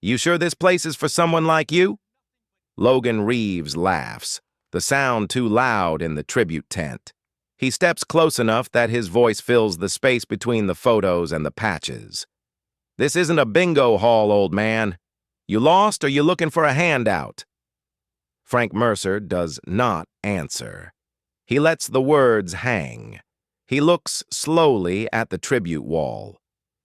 You sure this place is for someone like you? Logan Reeves laughs, the sound too loud in the tribute tent. He steps close enough that his voice fills the space between the photos and the patches. This isn't a bingo hall, old man. You lost or you looking for a handout? Frank Mercer does not answer. He lets the words hang. He looks slowly at the tribute wall.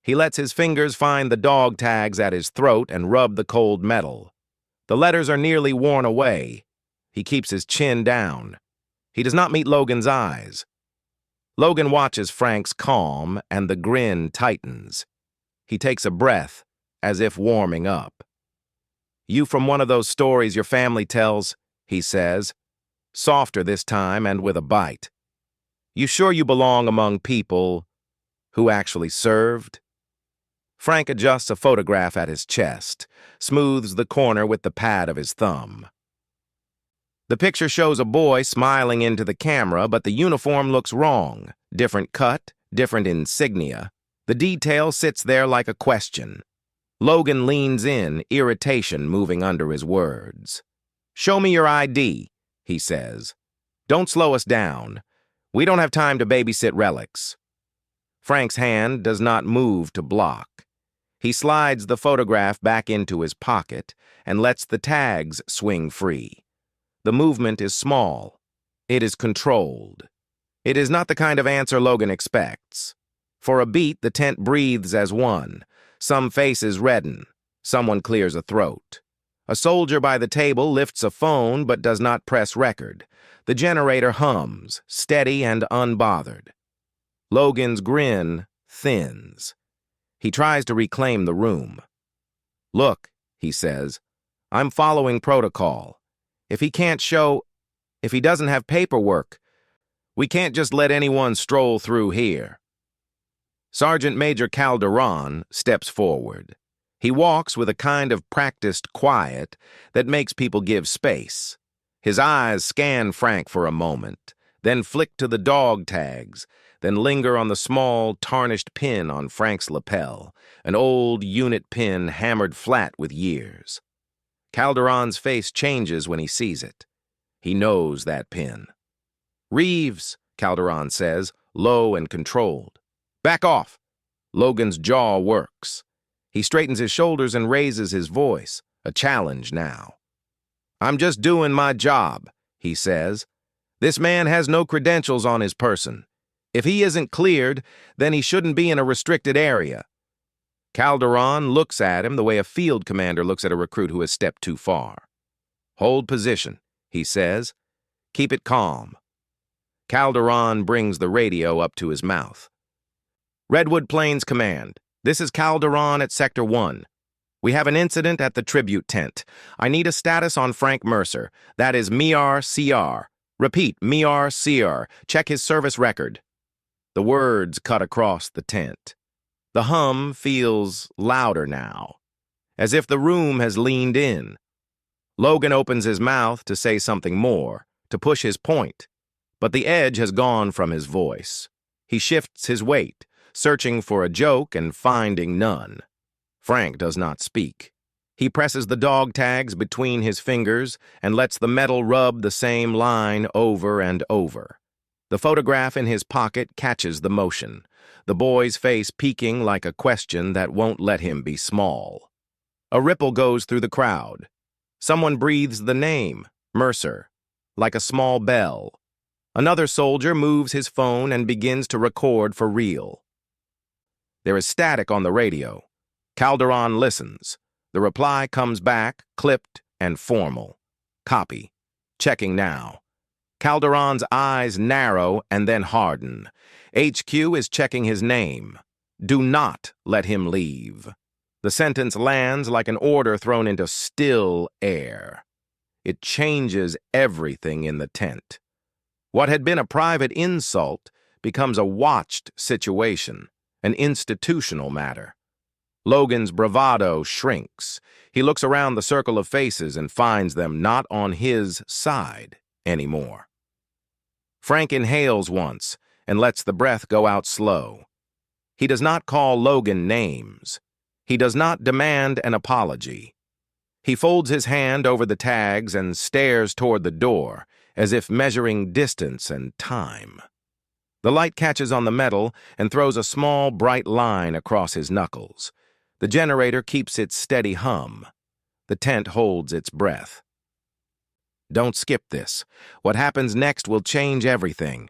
He lets his fingers find the dog tags at his throat and rub the cold metal. The letters are nearly worn away. He keeps his chin down. He does not meet Logan's eyes. Logan watches Frank's calm, and the grin tightens. He takes a breath, as if warming up. You from one of those stories your family tells, he says, softer this time and with a bite. You sure you belong among people who actually served? Frank adjusts a photograph at his chest, smooths the corner with the pad of his thumb. The picture shows a boy smiling into the camera, but the uniform looks wrong. Different cut, different insignia. The detail sits there like a question. Logan leans in, irritation moving under his words. Show me your ID, he says. Don't slow us down. We don't have time to babysit relics. Frank's hand does not move to block. He slides the photograph back into his pocket and lets the tags swing free. The movement is small. It is controlled. It is not the kind of answer Logan expects. For a beat, the tent breathes as one. Some faces redden. Someone clears a throat. A soldier by the table lifts a phone but does not press record. The generator hums, steady and unbothered. Logan's grin thins. He tries to reclaim the room. Look, he says, I'm following protocol. If he doesn't have paperwork, we can't just let anyone stroll through here. Sergeant Major Calderon steps forward. He walks with a kind of practiced quiet that makes people give space. His eyes scan Frank for a moment, then flick to the dog tags, then linger on the small, tarnished pin on Frank's lapel, an old unit pin hammered flat with years. Calderon's face changes when he sees it. He knows that pin. Reeves, Calderon says, low and controlled. Back off. Logan's jaw works. He straightens his shoulders and raises his voice, a challenge now. I'm just doing my job, he says. This man has no credentials on his person. If he isn't cleared, then he shouldn't be in a restricted area. Calderon looks at him the way a field commander looks at a recruit who has stepped too far. Hold position, he says. Keep it calm. Calderon brings the radio up to his mouth. Redwood Plains Command, this is Calderon at Sector 1. We have an incident at the tribute tent. I need a status on Frank Mercer. That is MER CR. Repeat, MER CR. Check his service record. The words cut across the tent. The hum feels louder now, as if the room has leaned in. Logan opens his mouth to say something more, to push his point, but the edge has gone from his voice. He shifts his weight, searching for a joke and finding none. Frank does not speak. He presses the dog tags between his fingers and lets the metal rub the same line over and over. The photograph in his pocket catches the motion, the boy's face peeking like a question that won't let him be small. A ripple goes through the crowd. Someone breathes the name, Mercer, like a small bell. Another soldier moves his phone and begins to record for real. There is static on the radio. Calderon listens. The reply comes back, clipped and formal. Copy. Checking now. Calderon's eyes narrow and then harden. HQ is checking his name. Do not let him leave. The sentence lands like an order thrown into still air. It changes everything in the tent. What had been a private insult becomes a watched situation, an institutional matter. Logan's bravado shrinks. He looks around the circle of faces and finds them not on his side anymore. Frank inhales once and lets the breath go out slow. He does not call Logan names. He does not demand an apology. He folds his hand over the tags and stares toward the door, as if measuring distance and time. The light catches on the metal and throws a small, bright line across his knuckles. The generator keeps its steady hum. The tent holds its breath. Don't skip this. What happens next will change everything.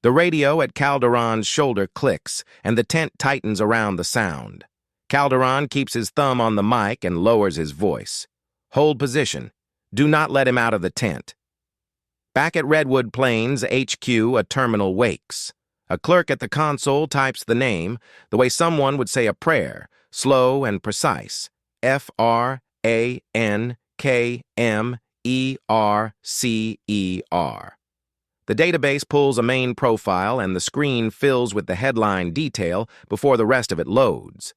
The radio at Calderon's shoulder clicks, and the tent tightens around the sound. Calderon keeps his thumb on the mic and lowers his voice. Hold position. Do not let him out of the tent. Back at Redwood Plains HQ, a terminal wakes. A clerk at the console types the name, the way someone would say a prayer, slow and precise. FRANKMERCER. The database pulls a main profile and the screen fills with the headline detail before the rest of it loads.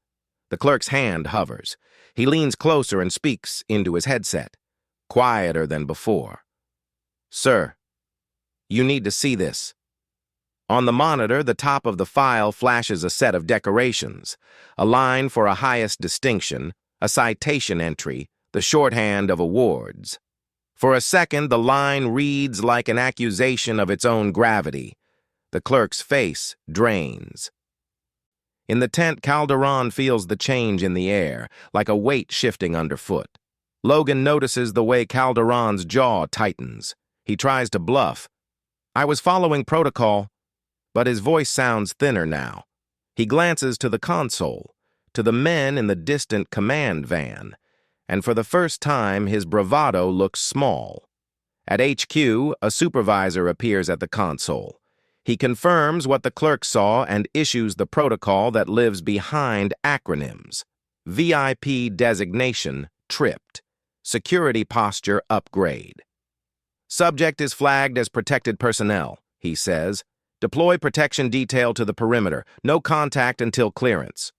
The clerk's hand hovers. He leans closer and speaks into his headset, quieter than before. Sir, you need to see this. On the monitor, the top of the file flashes a set of decorations, a line for a highest distinction, a citation entry, the shorthand of awards. For a second, the line reads like an accusation of its own gravity. The clerk's face drains. In the tent, Calderon feels the change in the air, like a weight shifting underfoot. Logan notices the way Calderon's jaw tightens. He tries to bluff. I was following protocol, but his voice sounds thinner now. He glances to the console, to the men in the distant command van, and for the first time his bravado looks small. At HQ, a supervisor appears at the console. He confirms what the clerk saw and issues the protocol that lives behind acronyms. VIP designation tripped. Security posture upgrade. Subject is flagged as protected personnel, he says. Deploy protection detail to the perimeter. No contact until clearance.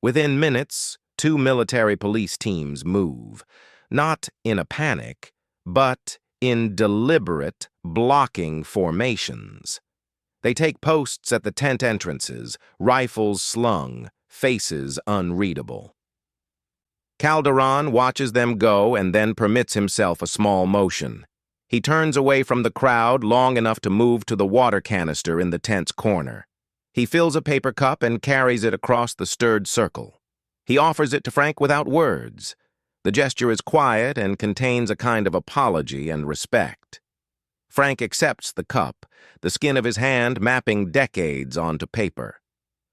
Within minutes, 2 military police teams move. Not in a panic, but in deliberate, blocking formations. They take posts at the tent entrances, rifles slung, faces unreadable. Calderon watches them go and then permits himself a small motion. He turns away from the crowd long enough to move to the water canister in the tent's corner. He fills a paper cup and carries it across the stirred circle. He offers it to Frank without words. The gesture is quiet and contains a kind of apology and respect. Frank accepts the cup, the skin of his hand mapping decades onto paper.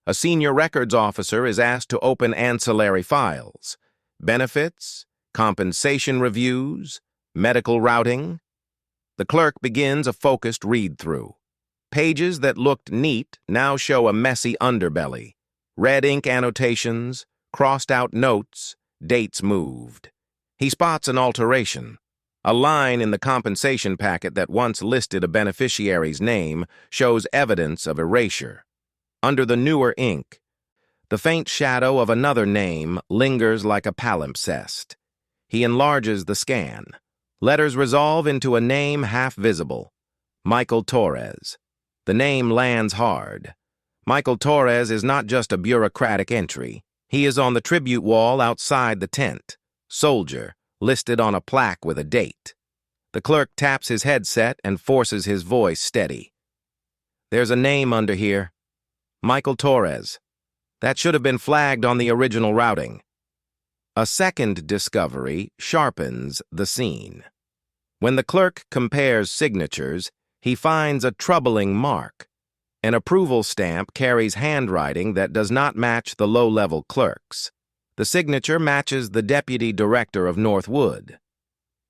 A senior records officer is asked to open ancillary files. Benefits, compensation reviews, medical routing. The clerk begins a focused read-through. Pages that looked neat now show a messy underbelly. Red ink annotations, crossed-out notes, dates moved. He spots an alteration. A line in the compensation packet that once listed a beneficiary's name shows evidence of erasure. Under the newer ink, the faint shadow of another name lingers like a palimpsest. He enlarges the scan. Letters resolve into a name half visible. Michael Torres. The name lands hard. Michael Torres is not just a bureaucratic entry. He is on the tribute wall outside the tent. Soldier, listed on a plaque with a date. The clerk taps his headset and forces his voice steady. There's a name under here. Michael Torres. That should have been flagged on the original routing. A second discovery sharpens the scene. When the clerk compares signatures, he finds a troubling mark. An approval stamp carries handwriting that does not match the low-level clerk's. The signature matches the deputy director of Northwood.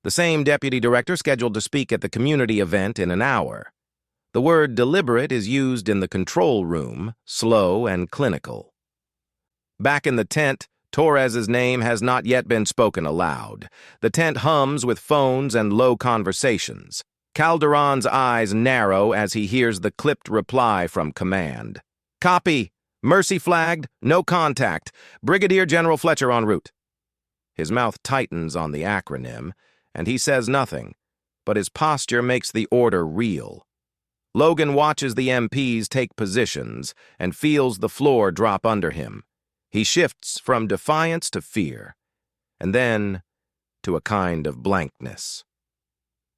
The same deputy director scheduled to speak at the community event in an hour. The word deliberate is used in the control room, slow and clinical. Back in the tent, Torres's name has not yet been spoken aloud. The tent hums with phones and low conversations. Calderon's eyes narrow as he hears the clipped reply from command. Copy. Mercy flagged. No contact. Brigadier General Fletcher en route. His mouth tightens on the acronym, and he says nothing, but his posture makes the order real. Logan watches the MPs take positions and feels the floor drop under him. He shifts from defiance to fear, and then to a kind of blankness.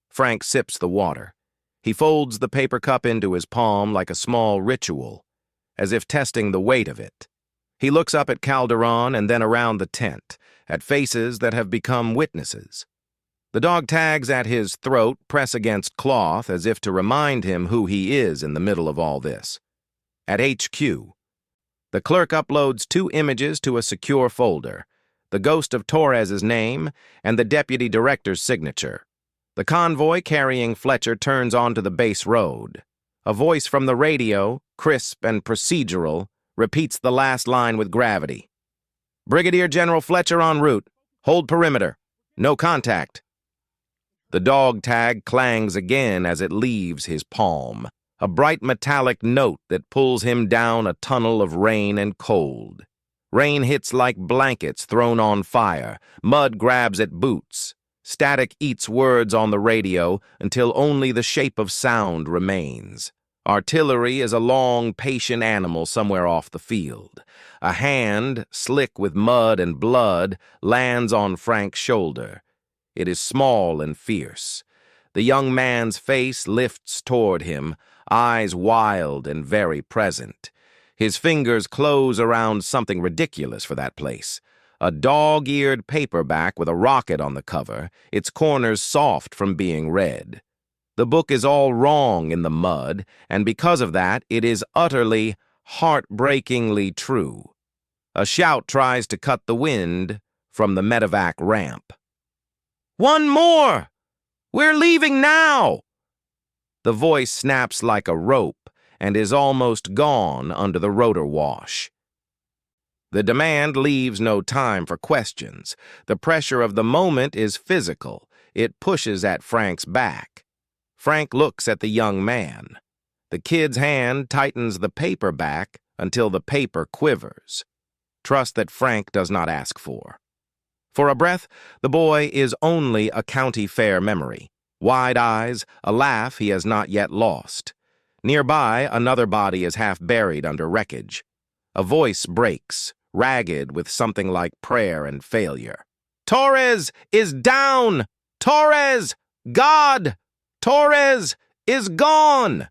Frank sips the water. He folds the paper cup into his palm like a small ritual, as if testing the weight of it. He looks up at Calderon and then around the tent, at faces that have become witnesses. The dog tags at his throat press against cloth as if to remind him who he is in the middle of all this. At HQ, the clerk uploads 2 images to a secure folder, the ghost of Torres's name and the deputy director's signature. The convoy carrying Fletcher turns onto the base road. A voice from the radio, crisp and procedural, repeats the last line with gravity. Brigadier General Fletcher en route. Hold perimeter. No contact. The dog tag clangs again as it leaves his palm, a bright metallic note that pulls him down a tunnel of rain and cold. Rain hits like blankets thrown on fire. Mud grabs at boots. Static eats words on the radio until only the shape of sound remains. Artillery is a long, patient animal somewhere off the field. A hand, slick with mud and blood, lands on Frank's shoulder. It is small and fierce. The young man's face lifts toward him, eyes wild and very present. His fingers close around something ridiculous for that place. A dog-eared paperback with a rocket on the cover, its corners soft from being read. The book is all wrong in the mud, and because of that, it is utterly, heartbreakingly true. A shout tries to cut the wind from the medevac ramp. "One more! We're leaving now!" The voice snaps like a rope and is almost gone under the rotor wash. The demand leaves no time for questions. The pressure of the moment is physical. It pushes at Frank's back. Frank looks at the young man. The kid's hand tightens the paperback until the paper quivers. Trust that Frank does not ask for. For a breath, the boy is only a county fair memory. Wide eyes, a laugh he has not yet lost. Nearby, another body is half buried under wreckage. A voice breaks, ragged with something like prayer and failure. "Torres is down! Torres! God! Torres is gone!"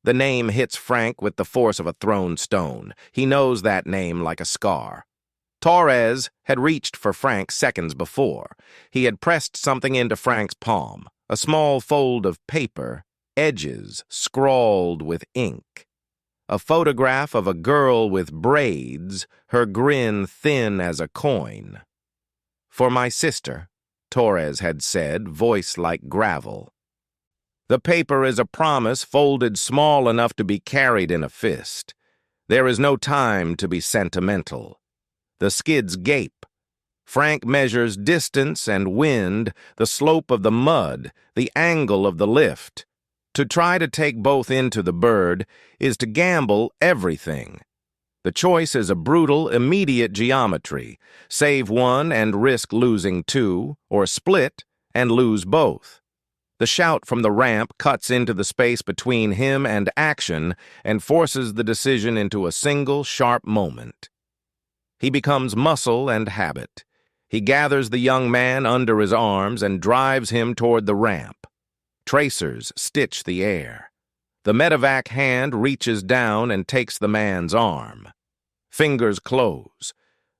The name hits Frank with the force of a thrown stone. He knows that name like a scar. Torres had reached for Frank seconds before. He had pressed something into Frank's palm, a small fold of paper, edges scrawled with ink. A photograph of a girl with braids, her grin thin as a coin. "For my sister," Torres had said, voice like gravel. The paper is a promise folded small enough to be carried in a fist. There is no time to be sentimental. The skids gape. Frank measures distance and wind, the slope of the mud, the angle of the lift. To try to take both into the bird is to gamble everything. The choice is a brutal, immediate geometry. Save one and risk losing two, or split and lose both. The shout from the ramp cuts into the space between him and action and forces the decision into a single, sharp moment. He becomes muscle and habit. He gathers the young man under his arms and drives him toward the ramp. Tracers stitch the air. The medevac hand reaches down and takes the man's arm. Fingers close.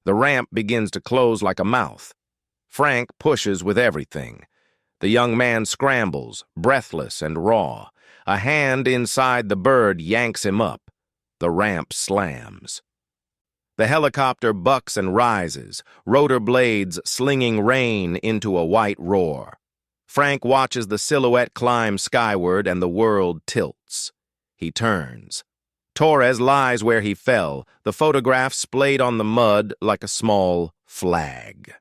The ramp begins to close like a mouth. Frank pushes with everything. The young man scrambles, breathless and raw. A hand inside the bird yanks him up. The ramp slams. The helicopter bucks and rises, rotor blades slinging rain into a white roar. Frank watches the silhouette climb skyward and the world tilts. He turns. Torres lies where he fell, the photograph splayed on the mud like a small flag.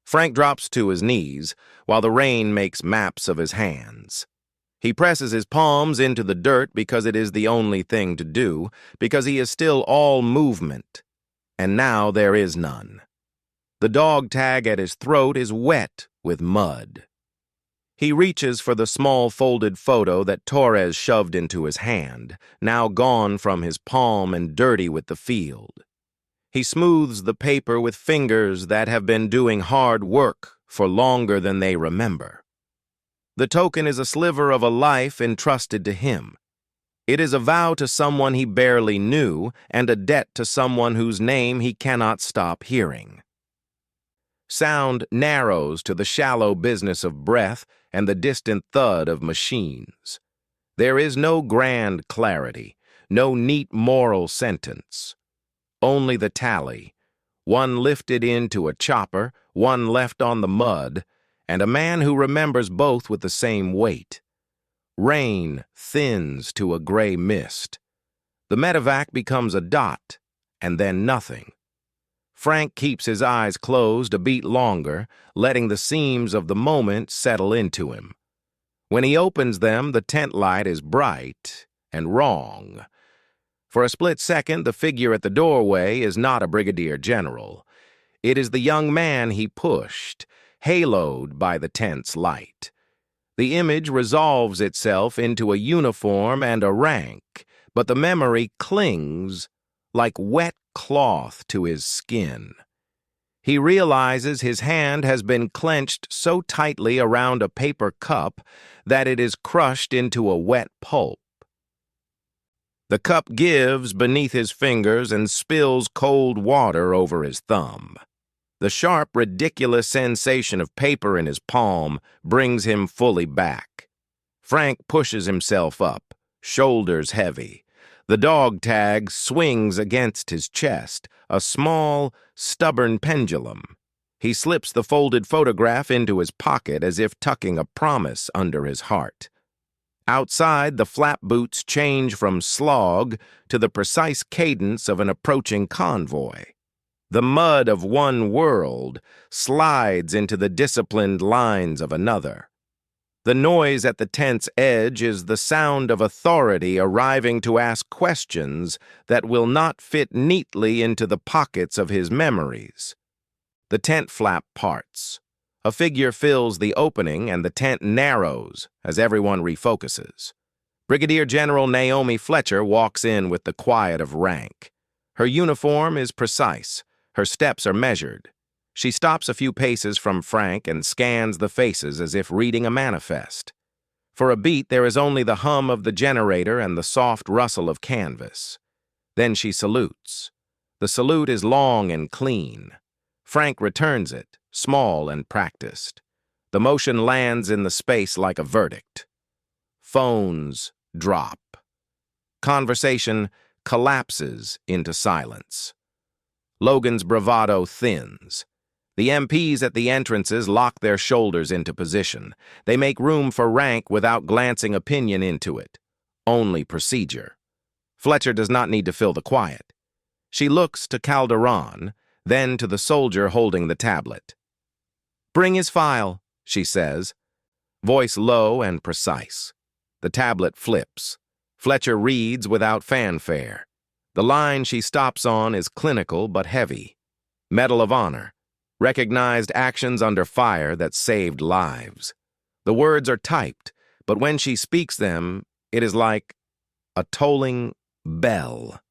Frank drops to his knees while the rain makes maps of his hands. He presses his palms into the dirt because it is the only thing to do, because he is still all movement. And now there is none. The dog tag at his throat is wet with mud. He reaches for the small folded photo that Torres shoved into his hand, now gone from his palm and dirty with the field. He smooths the paper with fingers that have been doing hard work for longer than they remember. The token is a sliver of a life entrusted to him. It is a vow to someone he barely knew and a debt to someone whose name he cannot stop hearing. Sound narrows to the shallow business of breath and the distant thud of machines. There is no grand clarity, no neat moral sentence. Only the tally, one lifted into a chopper, one left on the mud, and a man who remembers both with the same weight. Rain thins to a gray mist. The medevac becomes a dot, and then nothing. Frank keeps his eyes closed a beat longer, letting the seams of the moment settle into him. When he opens them, the tent light is bright and wrong. For a split second, the figure at the doorway is not a brigadier general. It is the young man he pushed, haloed by the tent's light. The image resolves itself into a uniform and a rank, but the memory clings like wet cloth to his skin. He realizes his hand has been clenched so tightly around a paper cup that it is crushed into a wet pulp. The cup gives beneath his fingers and spills cold water over his thumb. The sharp, ridiculous sensation of paper in his palm brings him fully back. Frank pushes himself up, shoulders heavy. The dog tag swings against his chest, a small, stubborn pendulum. He slips the folded photograph into his pocket as if tucking a promise under his heart. Outside, the flap boots change from slog to the precise cadence of an approaching convoy. The mud of one world slides into the disciplined lines of another. The noise at the tent's edge is the sound of authority arriving to ask questions that will not fit neatly into the pockets of his memories. The tent flap parts. A figure fills the opening and the tent narrows as everyone refocuses. Brigadier General Naomi Fletcher walks in with the quiet of rank. Her uniform is precise. Her steps are measured. She stops a few paces from Frank and scans the faces as if reading a manifest. For a beat, there is only the hum of the generator and the soft rustle of canvas. Then she salutes. The salute is long and clean. Frank returns it, small and practiced. The motion lands in the space like a verdict. Phones drop. Conversation collapses into silence. Logan's bravado thins. The MPs at the entrances lock their shoulders into position. They make room for rank without glancing opinion into it. Only procedure. Fletcher does not need to fill the quiet. She looks to Calderon, then to the soldier holding the tablet. "Bring his file," she says, voice low and precise. The tablet flips. Fletcher reads without fanfare. The line she stops on is clinical but heavy. Medal of Honor. Recognized actions under fire that saved lives. The words are typed, but when she speaks them, it is like a tolling bell.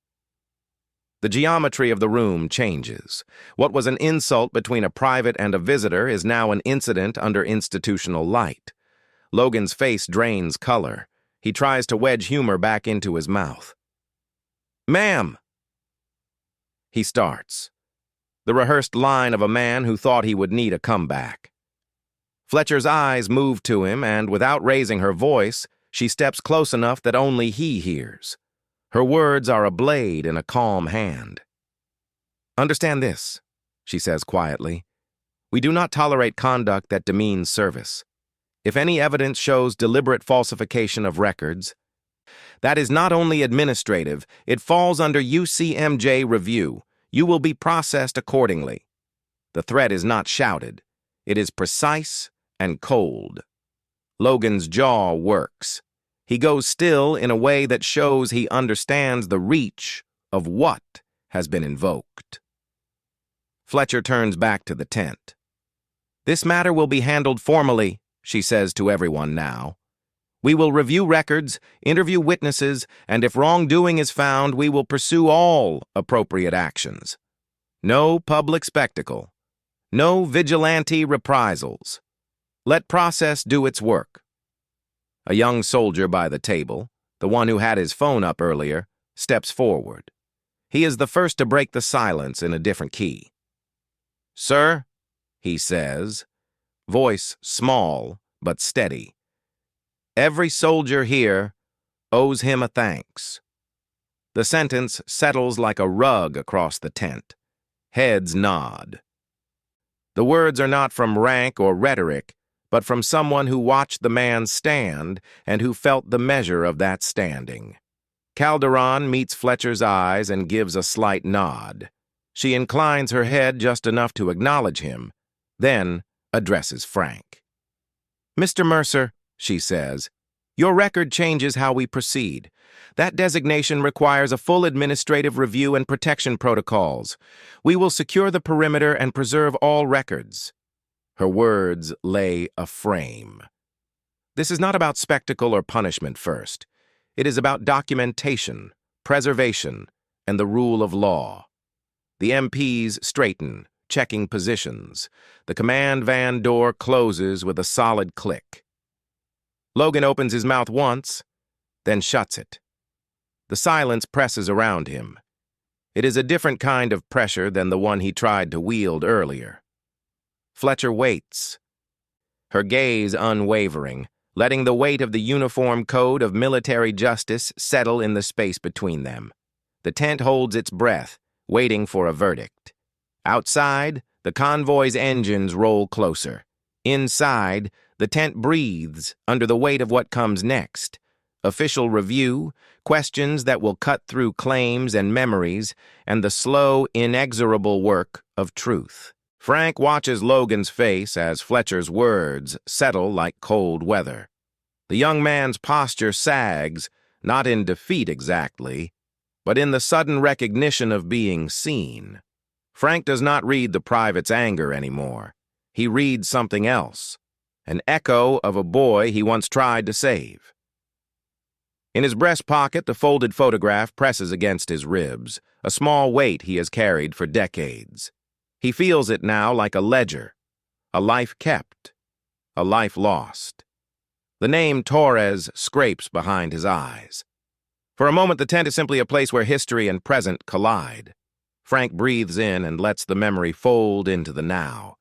The geometry of the room changes. What was an insult between a private and a visitor is now an incident under institutional light. Logan's face drains color. He tries to wedge humor back into his mouth. "Ma'am!" He starts. The rehearsed line of a man who thought he would need a comeback. Fletcher's eyes move to him, and without raising her voice, she steps close enough that only he hears. Her words are a blade in a calm hand. "Understand this," she says quietly. "We do not tolerate conduct that demeans service. If any evidence shows deliberate falsification of records, that is not only administrative, it falls under UCMJ review. You will be processed accordingly." The threat is not shouted. It is precise and cold. Logan's jaw works. He goes still in a way that shows he understands the reach of what has been invoked. Fletcher turns back to the tent. "This matter will be handled formally," she says to everyone now. "We will review records, interview witnesses, and if wrongdoing is found, we will pursue all appropriate actions." No public spectacle. No vigilante reprisals. Let process do its work. A young soldier by the table, the one who had his phone up earlier, steps forward. He is the first to break the silence in a different key. "Sir," he says, voice small but steady, "every soldier here owes him a thanks." The sentence settles like a rug across the tent. Heads nod. The words are not from rank or rhetoric, but from someone who watched the man stand and who felt the measure of that standing. Calderon meets Fletcher's eyes and gives a slight nod. She inclines her head just enough to acknowledge him, then addresses Frank. "Mr. Mercer," she says, "your record changes how we proceed. That designation requires a full administrative review and protection protocols. We will secure the perimeter and preserve all records." Her words lay a frame. This is not about spectacle or punishment first. It is about documentation, preservation, and the rule of law. The MPs straighten, checking positions. The command van door closes with a solid click. Logan opens his mouth once, then shuts it. The silence presses around him. It is a different kind of pressure than the one he tried to wield earlier. Fletcher waits, her gaze unwavering, letting the weight of the uniform code of military justice settle in the space between them. The tent holds its breath, waiting for a verdict. Outside, the convoy's engines roll closer. Inside, the tent breathes under the weight of what comes next. Official review, questions that will cut through claims and memories, and the slow, inexorable work of truth. Frank watches Logan's face as Fletcher's words settle like cold weather. The young man's posture sags, not in defeat exactly, but in the sudden recognition of being seen. Frank does not read the private's anger anymore. He reads something else, an echo of a boy he once tried to save. In his breast pocket, the folded photograph presses against his ribs, a small weight he has carried for decades. He feels it now like a ledger, a life kept, a life lost. The name Torres scrapes behind his eyes. For a moment, the tent is simply a place where history and present collide. Frank breathes in and lets the memory fold into the now.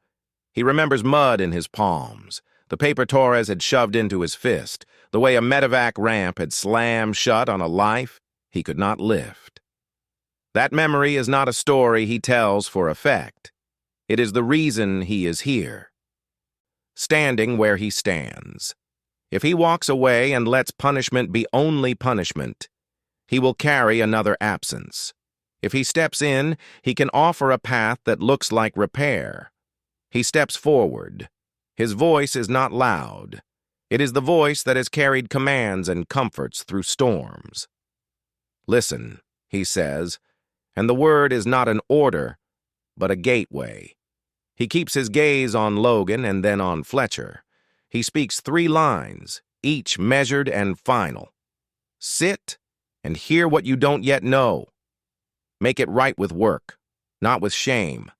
He remembers mud in his palms, the paper Torres had shoved into his fist, the way a medevac ramp had slammed shut on a life he could not lift. That memory is not a story he tells for effect. It is the reason he is here. Standing where he stands. If he walks away and lets punishment be only punishment, he will carry another absence. If he steps in, he can offer a path that looks like repair. He steps forward. His voice is not loud. It is the voice that has carried commands and comforts through storms. "Listen," he says, and the word is not an order, but a gateway. He keeps his gaze on Logan and then on Fletcher. He speaks 3 lines, each measured and final. Sit and hear what you don't yet know. Make it right with work, not with shame.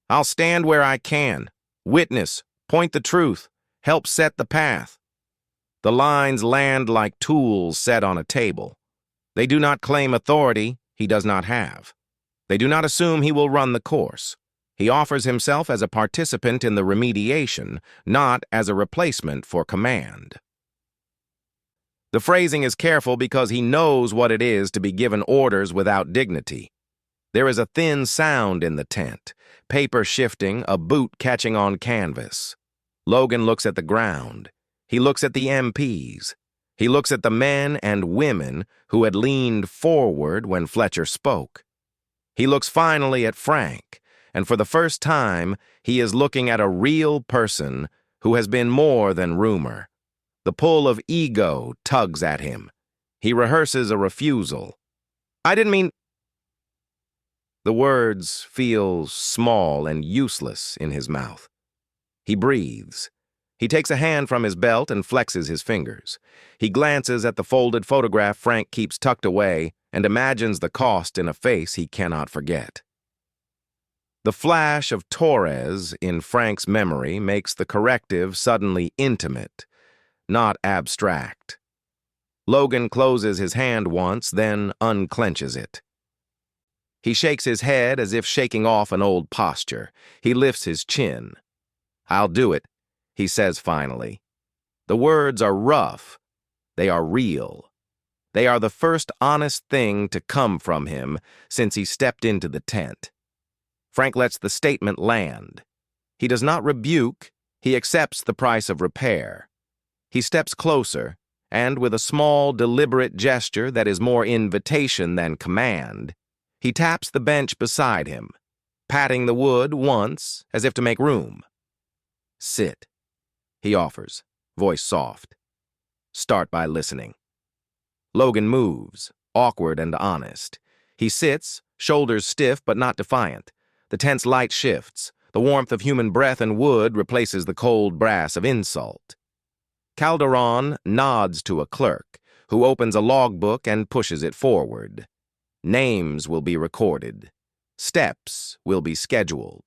I'll stand where I can, witness, point the truth, help set the path. The lines land like tools set on a table. They do not claim authority he does not have. They do not assume he will run the course. He offers himself as a participant in the remediation, not as a replacement for command. The phrasing is careful because he knows what it is to be given orders without dignity. There is a thin sound in the tent, paper shifting, a boot catching on canvas. Logan looks at the ground. He looks at the MPs. He looks at the men and women who had leaned forward when Fletcher spoke. He looks finally at Frank, and for the first time, he is looking at a real person who has been more than rumor. The pull of ego tugs at him. He rehearses a refusal. "I didn't mean—" The words feel small and useless in his mouth. He breathes. He takes a hand from his belt and flexes his fingers. He glances at the folded photograph Frank keeps tucked away and imagines the cost in a face he cannot forget. The flash of Torres in Frank's memory makes the corrective suddenly intimate, not abstract. Logan closes his hand once, then unclenches it. He shakes his head as if shaking off an old posture. He lifts his chin. "I'll do it," he says finally. The words are rough. They are real. They are the first honest thing to come from him since he stepped into the tent. Frank lets the statement land. He does not rebuke, he accepts the price of repair. He steps closer, and with a small, deliberate gesture that is more invitation than command, he taps the bench beside him, patting the wood once as if to make room. "Sit," he offers, voice soft. "Start by listening." Logan moves, awkward and honest. He sits, shoulders stiff but not defiant. The tense light shifts. The warmth of human breath and wood replaces the cold brass of insult. Calderon nods to a clerk, who opens a logbook and pushes it forward. Names will be recorded. Steps will be scheduled.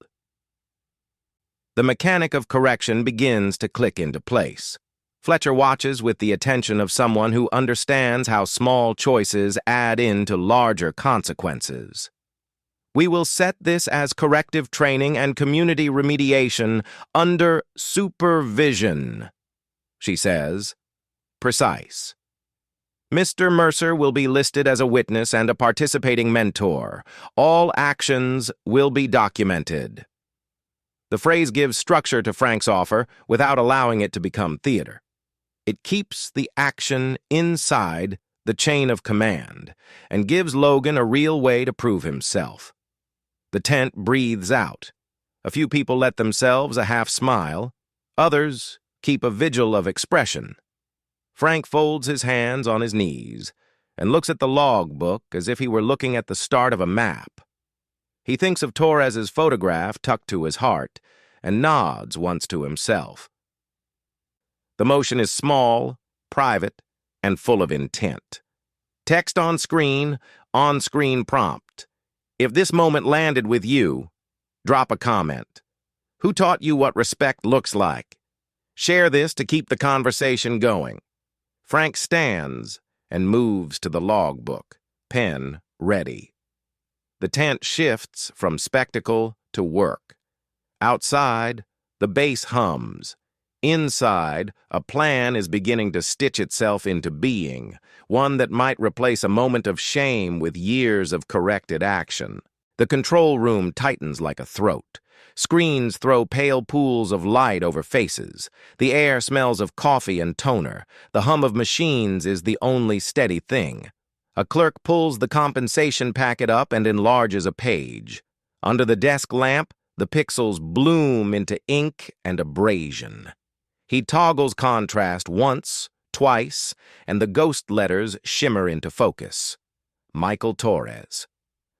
The mechanic of correction begins to click into place. Fletcher watches with the attention of someone who understands how small choices add into larger consequences. "We will set this as corrective training and community remediation under supervision," she says. Precise. "Mr. Mercer will be listed as a witness and a participating mentor. All actions will be documented." The phrase gives structure to Frank's offer without allowing it to become theater. It keeps the action inside the chain of command and gives Logan a real way to prove himself. The tent breathes out. A few people let themselves a half smile. Others keep a vigil of expression. Frank folds his hands on his knees and looks at the logbook as if he were looking at the start of a map. He thinks of Torres's photograph tucked to his heart and nods once to himself. The motion is small, private, and full of intent. Text on-screen prompt. If this moment landed with you, drop a comment. Who taught you what respect looks like? Share this to keep the conversation going. Frank stands and moves to the logbook, pen ready. The tent shifts from spectacle to work. Outside, the bass hums. Inside, a plan is beginning to stitch itself into being, one that might replace a moment of shame with years of corrected action. The control room tightens like a throat. Screens throw pale pools of light over faces. The air smells of coffee and toner. The hum of machines is the only steady thing. A clerk pulls the compensation packet up and enlarges a page. Under the desk lamp, the pixels bloom into ink and abrasion. He toggles contrast once, twice, and the ghost letters shimmer into focus. Michael Torres.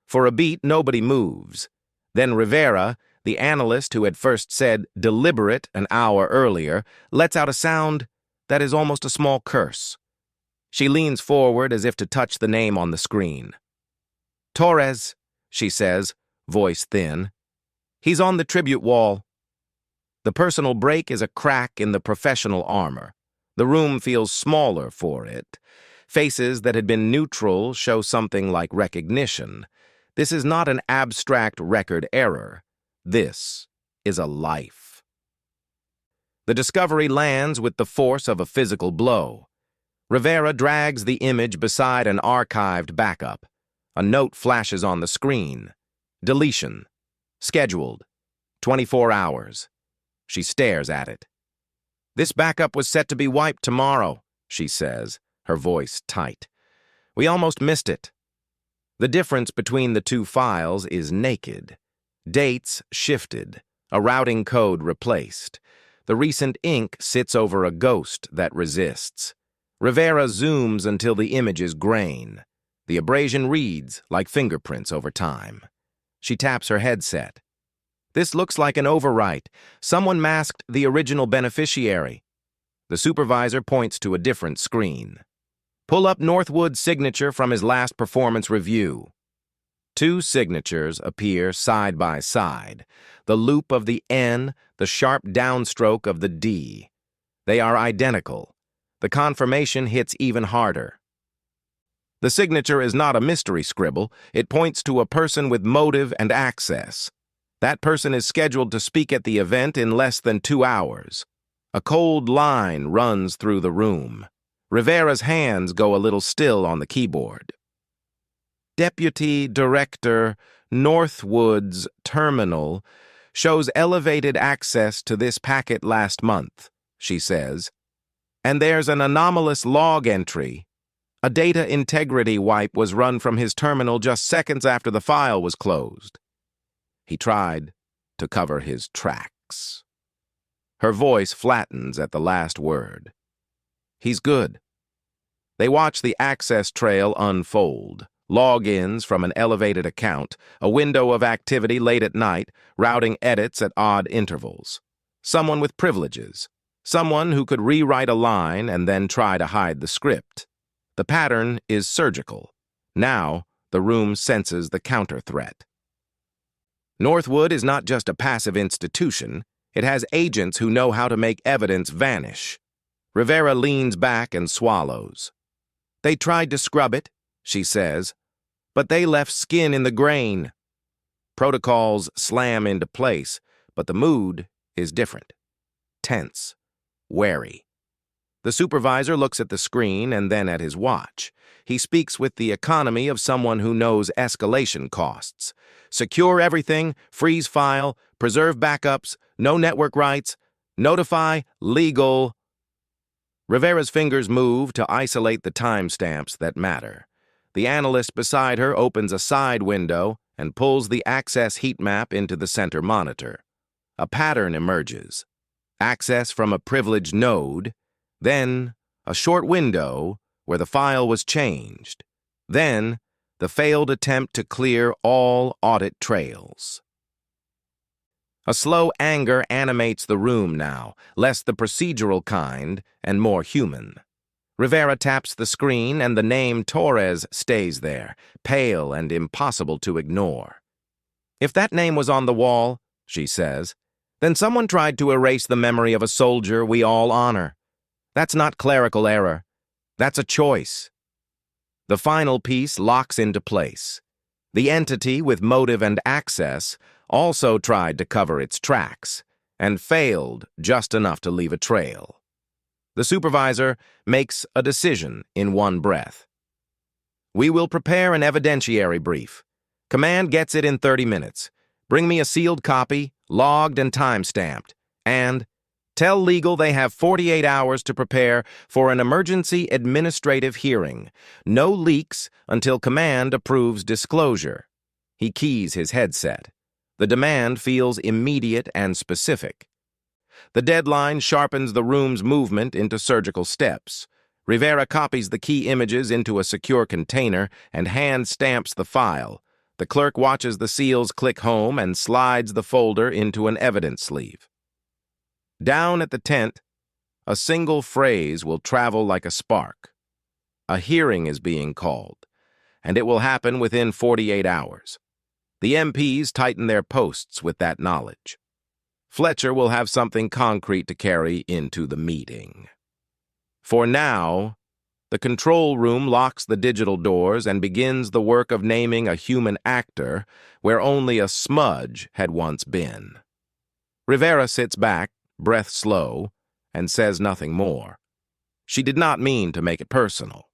For a beat, nobody moves. Then Rivera, the analyst who had first said deliberate an hour earlier, lets out a sound that is almost a small curse. She leans forward as if to touch the name on the screen. "Torres," she says, voice thin. "He's on the tribute wall." The personal break is a crack in the professional armor. The room feels smaller for it. Faces that had been neutral show something like recognition. This is not an abstract record error. This is a life. The discovery lands with the force of a physical blow. Rivera drags the image beside an archived backup. A note flashes on the screen. Deletion. Scheduled. 24 hours. She stares at it. "This backup was set to be wiped tomorrow," she says, her voice tight. "We almost missed it." The difference between the two files is naked. Dates shifted, a routing code replaced. The recent ink sits over a ghost that resists. Rivera zooms until the image is grain. The abrasion reads like fingerprints over time. She taps her headset. "This looks like an overwrite. Someone masked the original beneficiary." The supervisor points to a different screen. "Pull up Northwood's signature from his last performance review." Two signatures appear side by side, the loop of the N, the sharp downstroke of the D. They are identical. The confirmation hits even harder. The signature is not a mystery scribble. It points to a person with motive and access. That person is scheduled to speak at the event in less than 2 hours. A cold line runs through the room. Rivera's hands go a little still on the keyboard. Deputy Director Northwood's terminal shows elevated access to this packet last month, she says. And there's an anomalous log entry. A data integrity wipe was run from his terminal just seconds after the file was closed. He tried to cover his tracks. Her voice flattens at the last word. He's good. They watch the access trail unfold. Logins from an elevated account, a window of activity late at night, routing edits at odd intervals. Someone with privileges. Someone who could rewrite a line and then try to hide the script. The pattern is surgical. Now, the room senses the counter-threat. Northwood is not just a passive institution. It has agents who know how to make evidence vanish. Rivera leans back and swallows. They tried to scrub it, she says, but they left skin in the grain. Protocols slam into place, but the mood is different. Tense. Wary. The supervisor looks at the screen and then at his watch. He speaks with the economy of someone who knows escalation costs. Secure everything, freeze file, preserve backups, no network writes, notify, legal. Rivera's fingers move to isolate the timestamps that matter. The analyst beside her opens a side window and pulls the access heat map into the center monitor. A pattern emerges. Access from a privileged node, then a short window where the file was changed, then the failed attempt to clear all audit trails. A slow anger animates the room now, less the procedural kind and more human. Rivera taps the screen and the name Torres stays there, pale and impossible to ignore. If that name was on the wall, she says, then someone tried to erase the memory of a soldier we all honor. That's not clerical error. That's a choice. The final piece locks into place. The entity with motive and access also tried to cover its tracks and failed just enough to leave a trail. The supervisor makes a decision in one breath. We will prepare an evidentiary brief. Command gets it in 30 minutes. Bring me a sealed copy, logged and time-stamped, and tell legal they have 48 hours to prepare for an emergency administrative hearing. No leaks until command approves disclosure. He keys his headset. The demand feels immediate and specific. The deadline sharpens the room's movement into surgical steps. Rivera copies the key images into a secure container and hand stamps the file. The clerk watches the seals click home and slides the folder into an evidence sleeve. Down at the tent, a single phrase will travel like a spark. A hearing is being called, and it will happen within 48 hours. The MPs tighten their posts with that knowledge. Fletcher will have something concrete to carry into the meeting. For now, the control room locks the digital doors and begins the work of naming a human actor where only a smudge had once been. Rivera sits back, breath slow, and says nothing more. She did not mean to make it personal.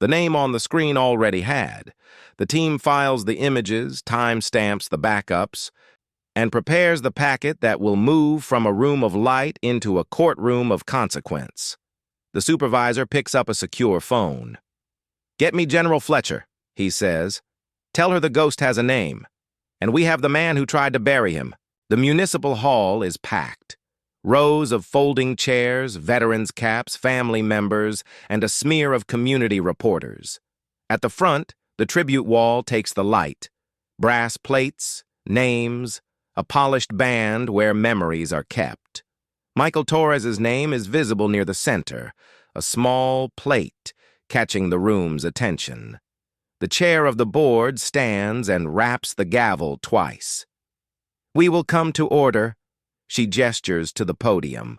The name on the screen already had. The team files the images, time-stamps the backups, and prepares the packet that will move from a room of light into a courtroom of consequence. The supervisor picks up a secure phone. "Get me General Fletcher," he says. "Tell her the ghost has a name, and we have the man who tried to bury him." The municipal hall is packed. Rows of folding chairs, veterans' caps, family members, and a smear of community reporters. At the front, the tribute wall takes the light. Brass plates, names, a polished band where memories are kept. Michael Torres's name is visible near the center, a small plate catching the room's attention. The chair of the board stands and raps the gavel twice. "We will come to order," she gestures to the podium.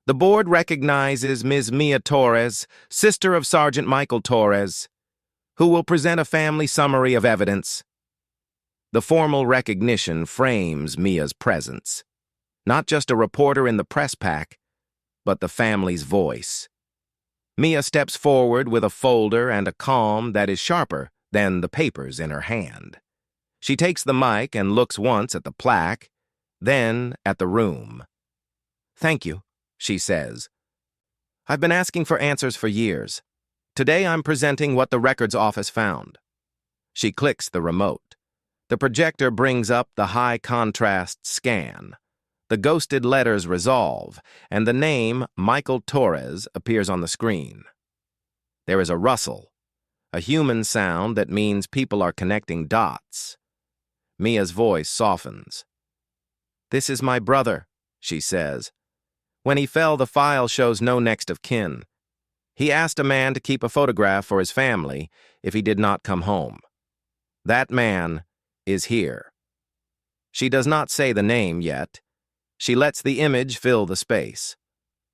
"The board recognizes Ms. Mia Torres, sister of Sergeant Michael Torres, who will present a family summary of evidence." The formal recognition frames Mia's presence. Not just a reporter in the press pack, but the family's voice. Mia steps forward with a folder and a calm that is sharper than the papers in her hand. She takes the mic and looks once at the plaque, then at the room. "Thank you," she says. "I've been asking for answers for years. Today I'm presenting what the records office found." She clicks the remote. The projector brings up the high-contrast scan. The ghosted letters resolve, and the name Michael Torres appears on the screen. There is a rustle, a human sound that means people are connecting dots. Mia's voice softens. "This is my brother," she says. "When he fell, the file shows no next of kin. He asked a man to keep a photograph for his family if he did not come home. That man is here." She does not say the name yet. She lets the image fill the space.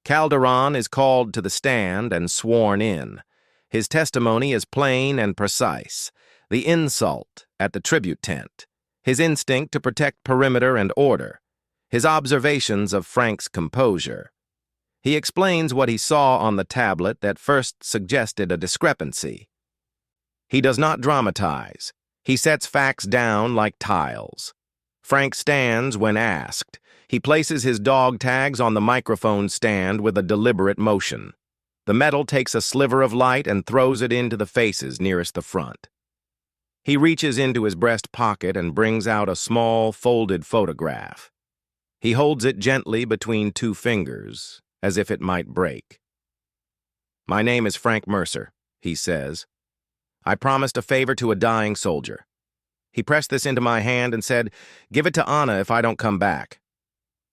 Calderon is called to the stand and sworn in. His testimony is plain and precise. The insult at the tribute tent. His instinct to protect perimeter and order. His observations of Frank's composure. He explains what he saw on the tablet that first suggested a discrepancy. He does not dramatize. He sets facts down like tiles. Frank stands when asked. He places his dog tags on the microphone stand with a deliberate motion. The metal takes a sliver of light and throws it into the faces nearest the front. He reaches into his breast pocket and brings out a small, folded photograph. He holds it gently between two fingers, as if it might break. "My name is Frank Mercer," he says. "I promised a favor to a dying soldier." He pressed this into my hand and said, "Give it to Anna if I don't come back."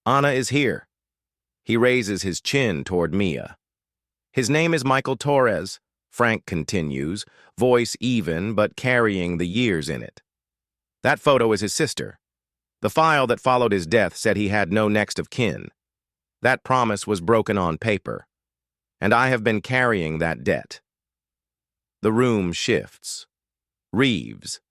Anna is here. He raises his chin toward Mia. "His name is Michael Torres," Frank continues, voice even but carrying the years in it. "That photo is his sister. The file that followed his death said he had no next of kin. That promise was broken on paper, and I have been carrying that debt." The room shifts. Reeves,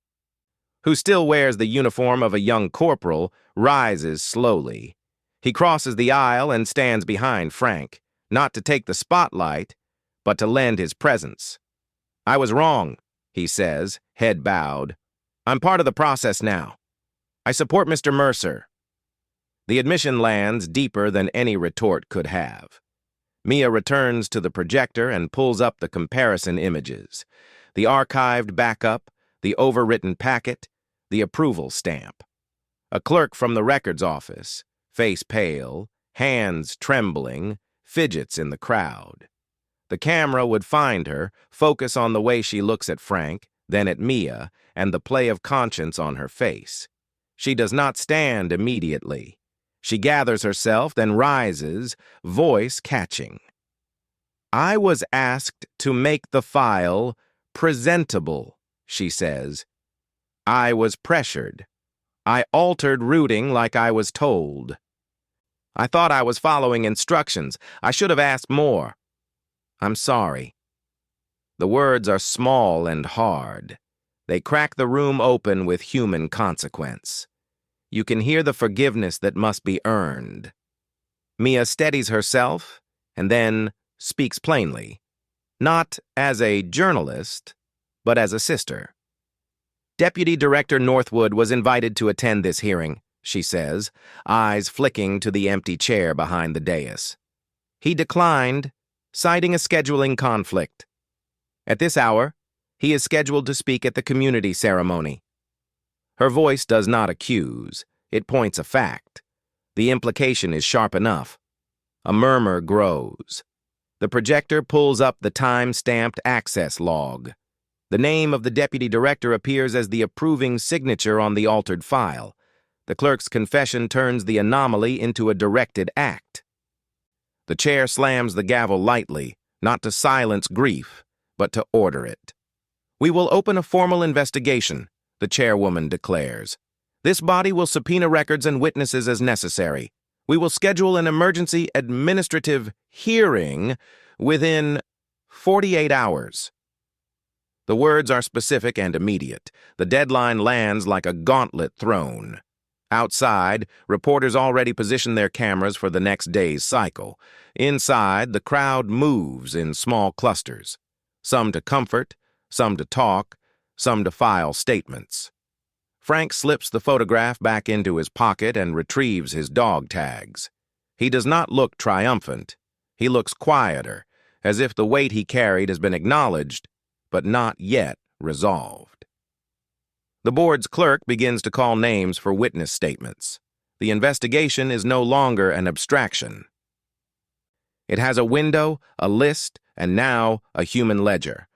who still wears the uniform of a young corporal, rises slowly. He crosses the aisle and stands behind Frank, not to take the spotlight, but to lend his presence. "I was wrong," he says, head bowed. "I'm part of the process now. I support Mr. Mercer." The admission lands deeper than any retort could have. Mia returns to the projector and pulls up the comparison images. The archived backup, the overwritten packet, the approval stamp. A clerk from the records office, face pale, hands trembling, fidgets in the crowd. The camera would find her, focus on the way she looks at Frank, then at Mia, and the play of conscience on her face. She does not stand immediately. She gathers herself, then rises, voice catching. "I was asked to make the file presentable," she says. "I was pressured. I altered routing like I was told. I thought I was following instructions. I should have asked more. I'm sorry." The words are small and hard. They crack the room open with human consequence. You can hear the forgiveness that must be earned. Mia steadies herself and then speaks plainly, not as a journalist, but as a sister. "Deputy Director Northwood was invited to attend this hearing," she says, eyes flicking to the empty chair behind the dais. "He declined, citing a scheduling conflict. At this hour, he is scheduled to speak at the community ceremony." Her voice does not accuse, it points a fact. The implication is sharp enough. A murmur grows. The projector pulls up the time-stamped access log. The name of the deputy director appears as the approving signature on the altered file. The clerk's confession turns the anomaly into a directed act. The chair slams the gavel lightly, not to silence grief, but to order it. "We will open a formal investigation," the chairwoman declares. "This body will subpoena records and witnesses as necessary. We will schedule an emergency administrative hearing within 48 hours. The words are specific and immediate. The deadline lands like a gauntlet thrown. Outside, reporters already position their cameras for the next day's cycle. Inside, the crowd moves in small clusters, some to comfort, some to talk, some to file statements. Frank slips the photograph back into his pocket and retrieves his dog tags. He does not look triumphant. He looks quieter, as if the weight he carried has been acknowledged, but not yet resolved. The board's clerk begins to call names for witness statements. The investigation is no longer an abstraction. It has a window, a list, and now a human ledger.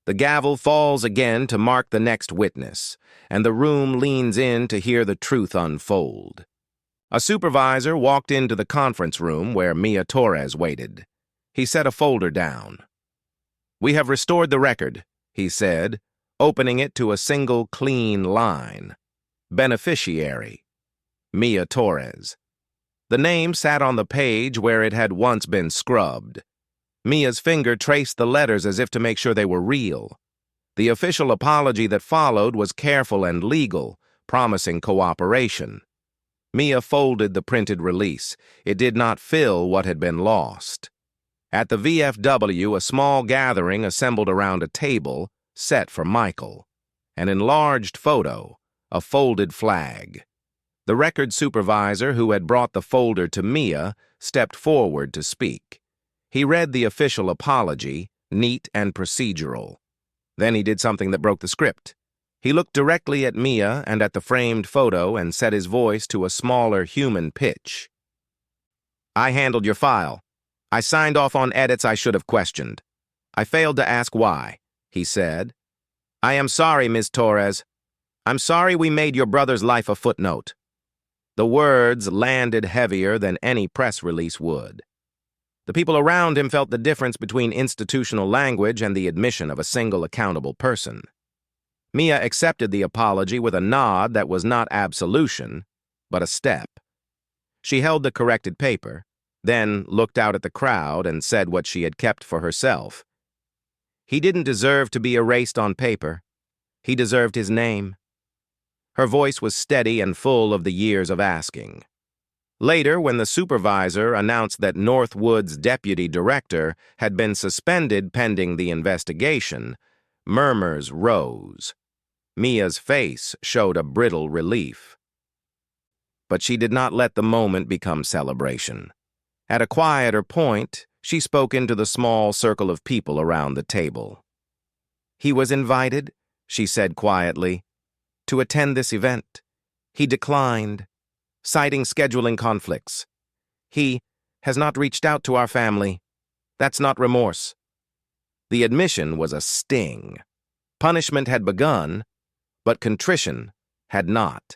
The gavel falls again to mark the next witness, and the room leans in to hear the truth unfold. A supervisor walked into the conference room where Mia Torres waited. He set a folder down. "We have restored the record," he said, opening it to a single clean line. Beneficiary, Mia Torres. The name sat on the page where it had once been scrubbed. Mia's finger traced the letters as if to make sure they were real. The official apology that followed was careful and legal, promising cooperation. Mia folded the printed release. It did not fill what had been lost. At the VFW, a small gathering assembled around a table set for Michael. An enlarged photo, a folded flag. The record supervisor who had brought the folder to Mia stepped forward to speak. He read the official apology, neat and procedural. Then he did something that broke the script. He looked directly at Mia and at the framed photo and set his voice to a smaller human pitch. "I handled your file. I signed off on edits I should have questioned. I failed to ask why," he said. "I am sorry, Ms. Torres. I'm sorry we made your brother's life a footnote." The words landed heavier than any press release would. The people around him felt the difference between institutional language and the admission of a single accountable person. Mia accepted the apology with a nod that was not absolution, but a step. She held the corrected paper, then looked out at the crowd and said what she had kept for herself. He didn't deserve to be erased on paper. He deserved his name. Her voice was steady and full of the years of asking. Later, when the supervisor announced that Northwood's deputy director had been suspended pending the investigation, murmurs rose. Mia's face showed a brittle relief. But she did not let the moment become celebration. At a quieter point, she spoke into the small circle of people around the table. "He was invited," she said quietly, "to attend this event. He declined, citing scheduling conflicts. He has not reached out to our family. That's not remorse." The admission was a sting. Punishment had begun, but contrition had not.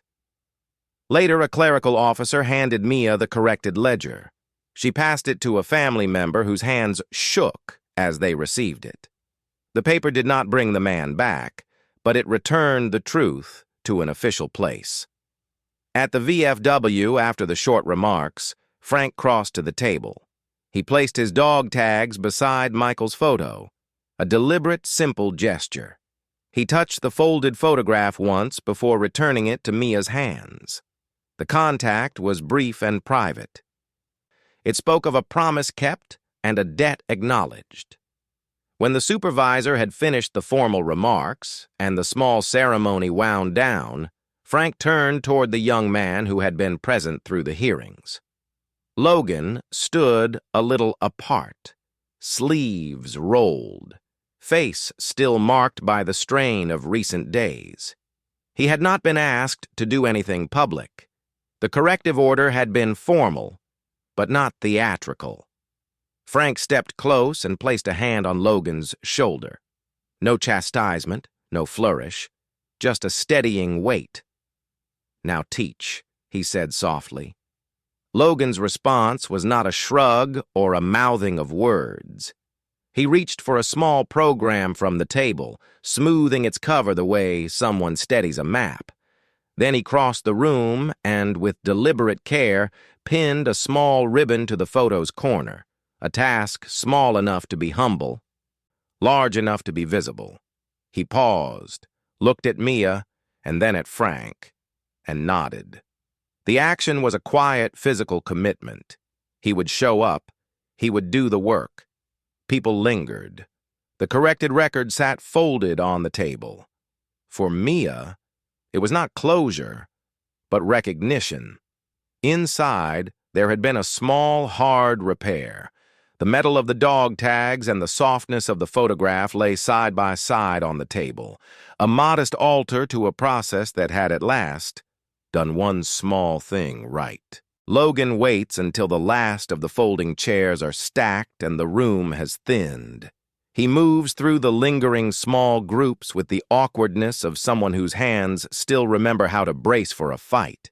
Later, a clerical officer handed Mia the corrected ledger. She passed it to a family member whose hands shook as they received it. The paper did not bring the man back, but it returned the truth to an official place. At the VFW, after the short remarks, Frank crossed to the table. He placed his dog tags beside Michael's photo, a deliberate, simple gesture. He touched the folded photograph once before returning it to Mia's hands. The contact was brief and private. It spoke of a promise kept and a debt acknowledged. When the supervisor had finished the formal remarks and the small ceremony wound down, Frank turned toward the young man who had been present through the hearings. Logan stood a little apart, sleeves rolled, face still marked by the strain of recent days. He had not been asked to do anything public. The corrective order had been formal, but not theatrical. Frank stepped close and placed a hand on Logan's shoulder. No chastisement, no flourish, just a steadying weight. "Now teach," he said softly. Logan's response was not a shrug or a mouthing of words. He reached for a small program from the table, smoothing its cover the way someone steadies a map. Then he crossed the room and, with deliberate care, pinned a small ribbon to the photo's corner, a task small enough to be humble, large enough to be visible. He paused, looked at Mia, and then at Frank, and nodded. The action was a quiet physical commitment. He would show up. He would do the work. People lingered. The corrected record sat folded on the table. For Mia, it was not closure, but recognition. Inside, there had been a small, hard repair. The metal of the dog tags and the softness of the photograph lay side by side on the table, a modest altar to a process that had at last done one small thing right. Logan waits until the last of the folding chairs are stacked and the room has thinned. He moves through the lingering small groups with the awkwardness of someone whose hands still remember how to brace for a fight.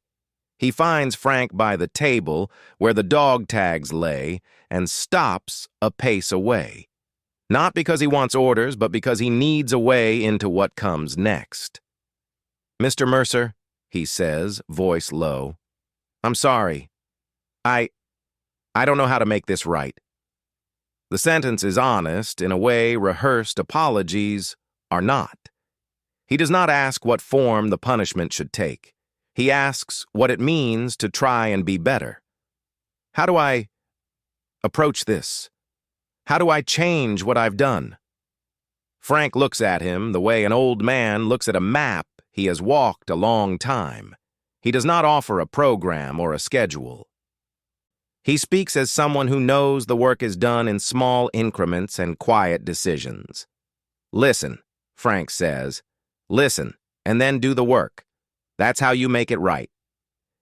He finds Frank by the table where the dog tags lay and stops a pace away. Not because he wants orders, but because he needs a way into what comes next. "Mr. Mercer," he says, voice low, "I'm sorry. I don't know how to make this right." The sentence is honest in a way rehearsed apologies are not. He does not ask what form the punishment should take. He asks what it means to try and be better. How do I approach this? How do I change what I've done? Frank looks at him the way an old man looks at a map he has walked a long time. He does not offer a program or a schedule. He speaks as someone who knows the work is done in small increments and quiet decisions. "Listen," Frank says. "Listen, and then do the work. That's how you make it right."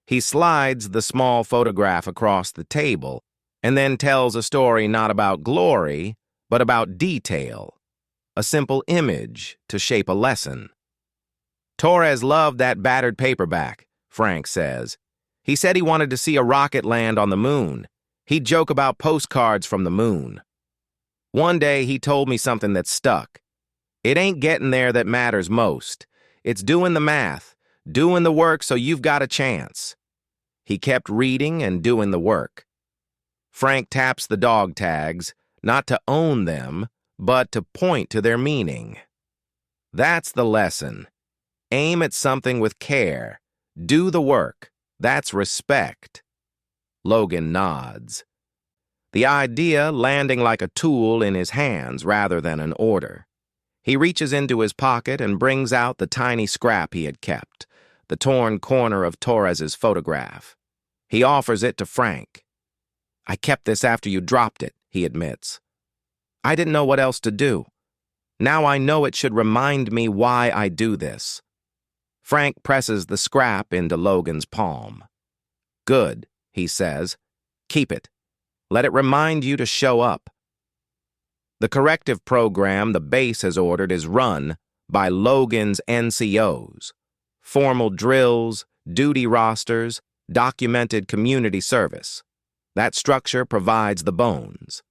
He slides the small photograph across the table and then tells a story not about glory, but about detail. A simple image to shape a lesson. "Torres loved that battered paperback," Frank says. "He said he wanted to see a rocket land on the moon. He'd joke about postcards from the moon. One day he told me something that stuck. It ain't getting there that matters most. It's doing the math, doing the work so you've got a chance." He kept reading and doing the work. Frank taps the dog tags, not to own them, but to point to their meaning. That's the lesson. Aim at something with care. Do the work. That's respect. Logan nods. The idea landing like a tool in his hands rather than an order. He reaches into his pocket and brings out the tiny scrap he had kept, the torn corner of Torres's photograph. He offers it to Frank. "I kept this after you dropped it," he admits. "I didn't know what else to do. Now I know it should remind me why I do this." Frank presses the scrap into Logan's palm. "Good," he says. "Keep it. Let it remind you to show up." The corrective program the base has ordered is run by Logan's NCOs. Formal drills, duty rosters, documented community service. That structure provides the bones.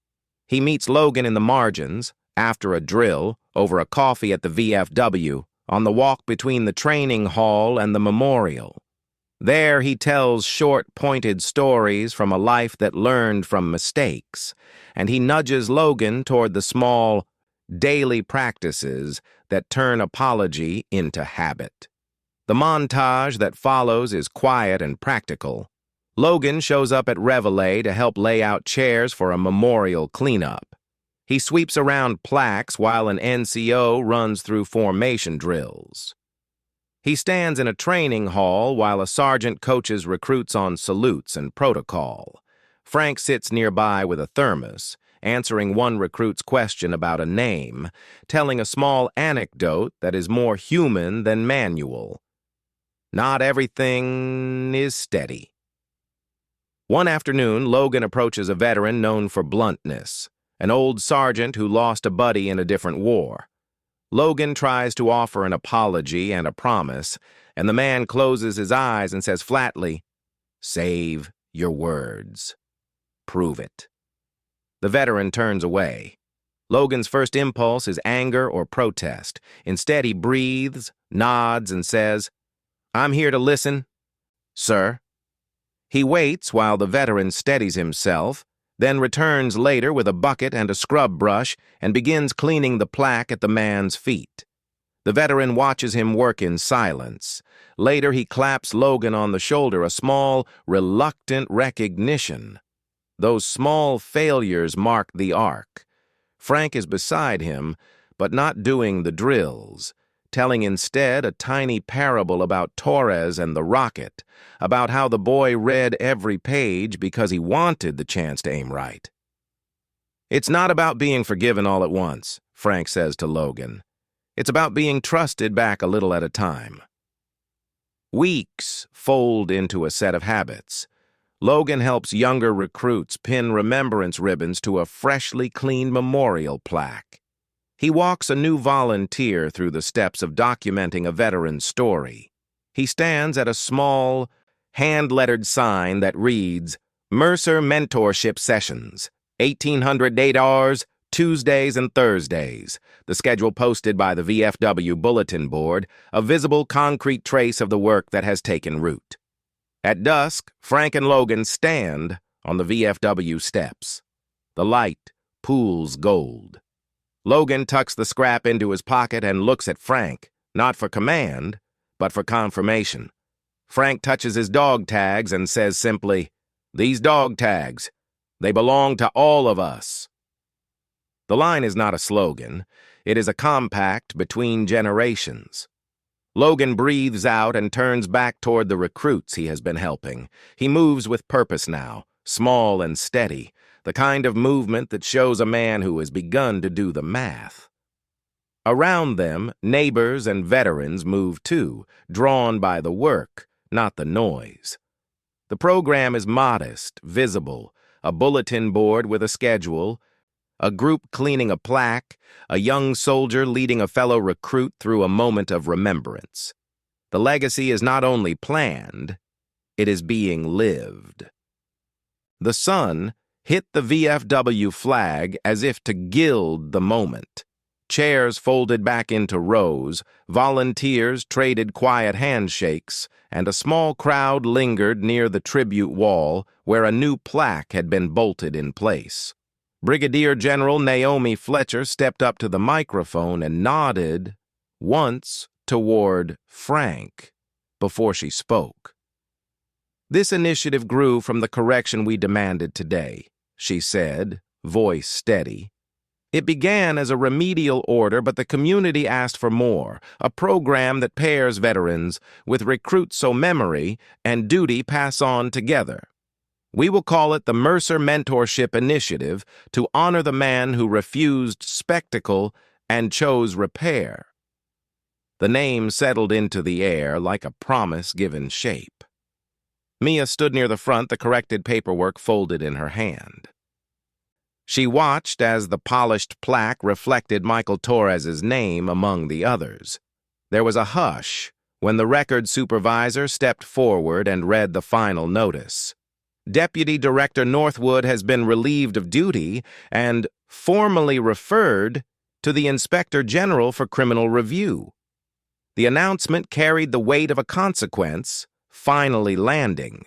He meets Logan in the margins, after a drill, over a coffee at the VFW, on the walk between the training hall and the memorial. There he tells short, pointed stories from a life that learned from mistakes, and he nudges Logan toward the small, daily practices that turn apology into habit. The montage that follows is quiet and practical. Logan shows up at Reveille to help lay out chairs for a memorial cleanup. He sweeps around plaques while an NCO runs through formation drills. He stands in a training hall while a sergeant coaches recruits on salutes and protocol. Frank sits nearby with a thermos, answering one recruit's question about a name, telling a small anecdote that is more human than manual. Not everything is steady. One afternoon, Logan approaches a veteran known for bluntness, an old sergeant who lost a buddy in a different war. Logan tries to offer an apology and a promise, and the man closes his eyes and says flatly, "Save your words. Prove it." The veteran turns away. Logan's first impulse is anger or protest. Instead, he breathes, nods, and says, "I'm here to listen, sir." He waits while the veteran steadies himself, then returns later with a bucket and a scrub brush and begins cleaning the plaque at the man's feet. The veteran watches him work in silence. Later, he claps Logan on the shoulder, a small, reluctant recognition. Those small failures mark the arc. Frank is beside him, but not doing the drills, telling instead a tiny parable about Torres and the rocket, about how the boy read every page because he wanted the chance to aim right. "It's not about being forgiven all at once," Frank says to Logan. "It's about being trusted back a little at a time." Weeks fold into a set of habits. Logan helps younger recruits pin remembrance ribbons to a freshly cleaned memorial plaque. He walks a new volunteer through the steps of documenting a veteran's story. He stands at a small, hand-lettered sign that reads, "Mercer Mentorship Sessions, 1800 $8, Tuesdays and Thursdays," the schedule posted by the VFW Bulletin Board, a visible concrete trace of the work that has taken root. At dusk, Frank and Logan stand on the VFW steps. The light pools gold. Logan tucks the scrap into his pocket and looks at Frank, not for command, but for confirmation. Frank touches his dog tags and says simply, "These dog tags, they belong to all of us." The line is not a slogan. It is a compact between generations. Logan breathes out and turns back toward the recruits he has been helping. He moves with purpose now, small and steady, the kind of movement that shows a man who has begun to do the math. Around them, neighbors and veterans move too, drawn by the work, not the noise. The program is modest, visible, a bulletin board with a schedule, a group cleaning a plaque, a young soldier leading a fellow recruit through a moment of remembrance. The legacy is not only planned, it is being lived. The sun hit the VFW flag as if to gild the moment. Chairs folded back into rows, volunteers traded quiet handshakes, and a small crowd lingered near the tribute wall where a new plaque had been bolted in place. Brigadier General Naomi Fletcher stepped up to the microphone and nodded once toward Frank before she spoke. "This initiative grew from the correction we demanded today," she said, voice steady. "It began as a remedial order, but the community asked for more, a program that pairs veterans with recruits so memory and duty pass on together. We will call it the Mercer Mentorship Initiative to honor the man who refused spectacle and chose repair." The name settled into the air like a promise given shape. Mia stood near the front, the corrected paperwork folded in her hand. She watched as the polished plaque reflected Michael Torres's name among the others. There was a hush when the record supervisor stepped forward and read the final notice. Deputy Director Northwood has been relieved of duty and formally referred to the Inspector General for criminal review. The announcement carried the weight of a consequence, finally landing.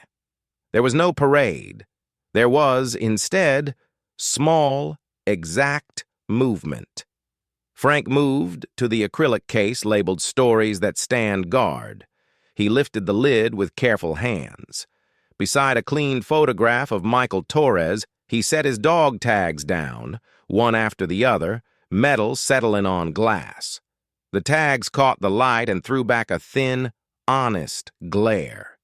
There was no parade. There was, instead, small, exact movement. Frank moved to the acrylic case labeled Stories That Stand Guard. He lifted the lid with careful hands. Beside a clean photograph of Michael Torres, he set his dog tags down, one after the other, metal settling on glass. The tags caught the light and threw back a thin, honest glare.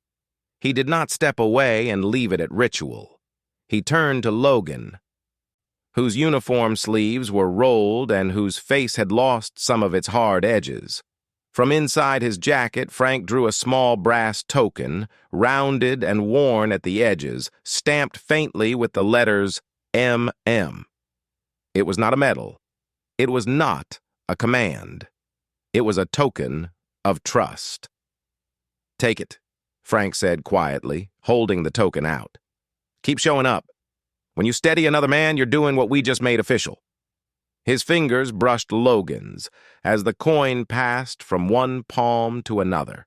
He did not step away and leave it at ritual. He turned to Logan, whose uniform sleeves were rolled and whose face had lost some of its hard edges. From inside his jacket, Frank drew a small brass token, rounded and worn at the edges, stamped faintly with the letters MM. It was not a medal. It was not a command. It was a token of trust. "Take it," Frank said quietly, holding the token out. "Keep showing up. When you steady another man, you're doing what we just made official." His fingers brushed Logan's as the coin passed from one palm to another,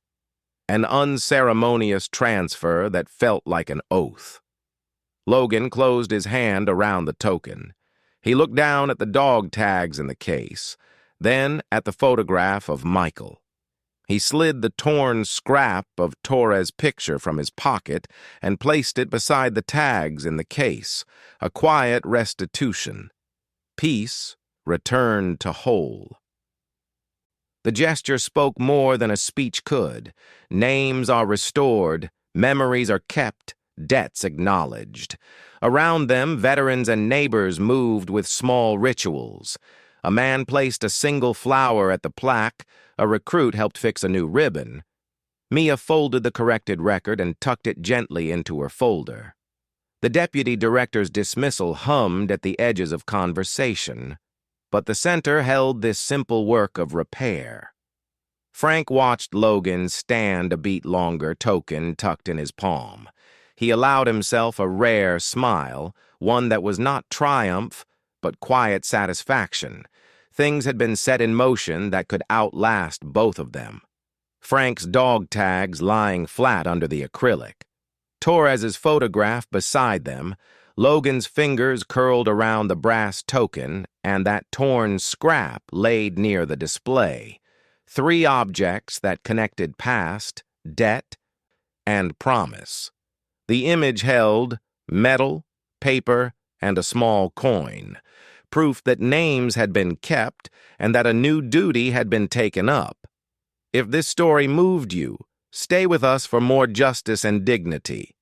an unceremonious transfer that felt like an oath. Logan closed his hand around the token. He looked down at the dog tags in the case, then at the photograph of Michael. He slid the torn scrap of Torres' picture from his pocket and placed it beside the tags in the case, a quiet restitution. Peace returned to whole. The gesture spoke more than a speech could. Names are restored, memories are kept, debts acknowledged. Around them, veterans and neighbors moved with small rituals. A man placed a single flower at the plaque, a recruit helped fix a new ribbon. Mia folded the corrected record and tucked it gently into her folder. The deputy director's dismissal hummed at the edges of conversation, but the center held this simple work of repair. Frank watched Logan stand a beat longer, token tucked in his palm. He allowed himself a rare smile, one that was not triumph, but quiet satisfaction. Things had been set in motion that could outlast both of them. Frank's dog tags lying flat under the acrylic. Torres's photograph beside them, Logan's fingers curled around the brass token, and that torn scrap laid near the display. Three objects that connected past, debt, and promise. The image held metal, paper, and a small coin, proof that names had been kept and that a new duty had been taken up. If this story moved you, stay with us for more justice and dignity.